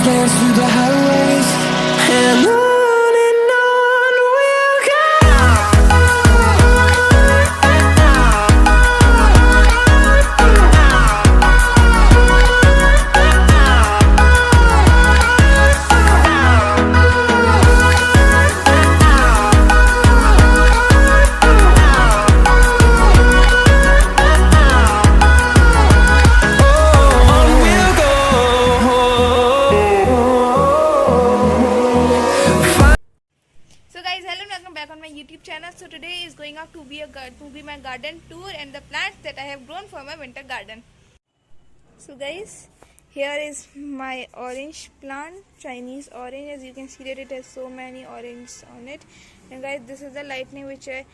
dance through the highways, and on we'll go. So guys, hello and welcome back on my YouTube channel. So today is going out to be my garden tour and the plants that I have grown for my winter garden. So guys, here is my orange plant, Chinese orange. As you can see that it has so many oranges on it. And guys, this is the lighting which I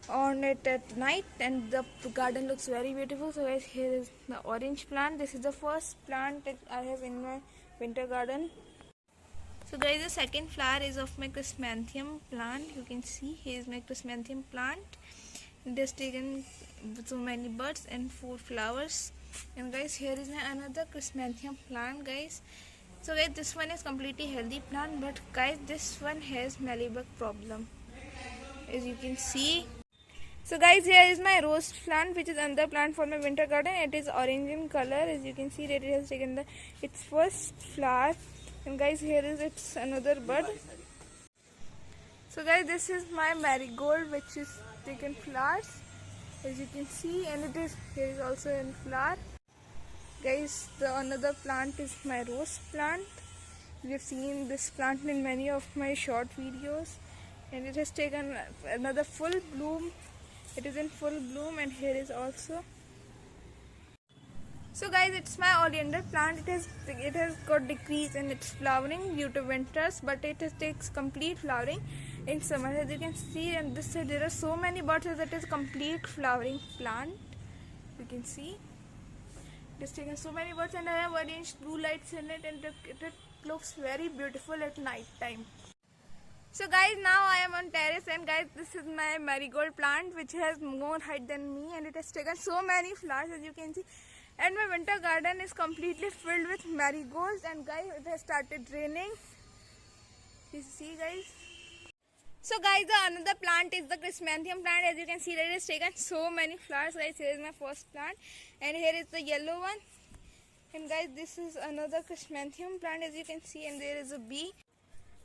on it at night, and the garden looks very beautiful. So guys, here is the orange plant. This is the first plant that I have in my winter garden. So guys, the second flower is of my chrysanthemum plant. You can see here is my chrysanthemum plant. It has taken so many buds and 4 flowers. And guys, here is my another chrysanthemum plant, guys. So guys, this one is completely healthy plant, but guys, this one has mealybug problem, as you can see. So guys, here is my rose plant, which is another plant for my winter garden. It is orange in color. As you can see that it has taken its first flower. And guys, here is its another bud. So guys, this is my marigold, which is taken flowers, as you can see, and here is also in flower. Guys, the another plant is my rose plant. You have seen this plant in many of my short videos, and it has taken another full bloom. It is in full bloom, and here is also. So guys, it's my oleander plant. It has got decrease in its flowering due to winters, but it takes complete flowering in summer, as you can see. And this side there are so many buds that it is complete flowering plant. You can see it has taken so many buds, and I have arranged blue lights in it, and it looks very beautiful at night time. So guys, now I am on terrace, and guys, this is my marigold plant, which has more height than me, and it has taken so many flowers, as you can see. And my winter garden is completely filled with marigolds, and guys, it has started raining. You see guys. So guys, the another plant is the chrysanthemum plant. As you can see that it has taken so many flowers. Guys, here is my first plant, and here is the yellow one. And guys, this is another chrysanthemum plant, as you can see, and there is a bee.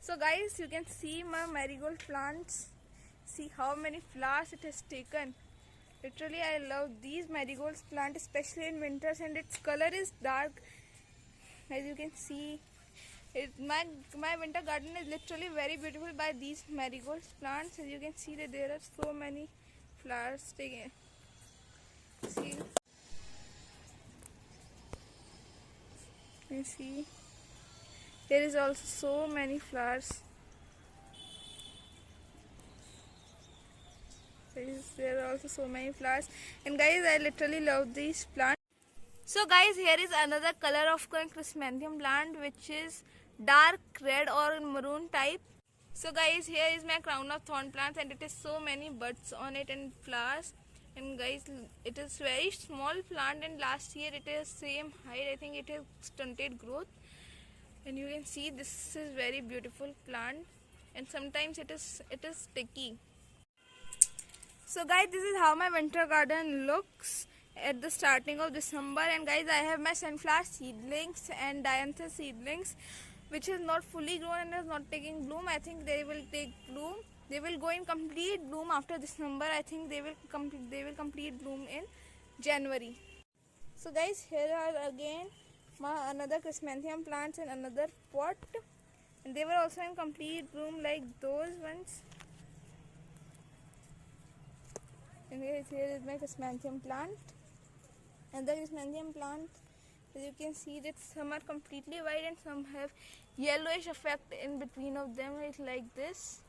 So guys, you can see my marigold plants. See how many flowers it has taken. Literally, I love these marigolds plant, especially in winters, and its color is dark. As you can see, my winter garden is literally very beautiful by these marigolds plants. As you can see that there are so many flowers taken. See, you see, there is also so many flowers. There are also so many flowers, and guys, I literally love these plants. So guys, here is another color of chrysanthemum plant, which is dark red or maroon type. So guys, here is my crown of thorn plants, and it has so many buds on it and flowers. And guys, it is very small plant, and last year it is same height. I think it has stunted growth, and you can see this is very beautiful plant, and sometimes it is sticky. So guys, this is how my winter garden looks at the starting of December. And guys, I have my sunflower seedlings and dianthus seedlings, which is not fully grown and is not taking bloom. I think they will take bloom. They will go in complete bloom after December. I think they will complete bloom in January. So guys, here are again my another chrysanthemum plants in another pot, and they were also in complete bloom like those ones. And here is my chrysanthemum plant, and the chrysanthemum plant, as you can see, that some are completely white and some have yellowish effect in between of them. It's like this.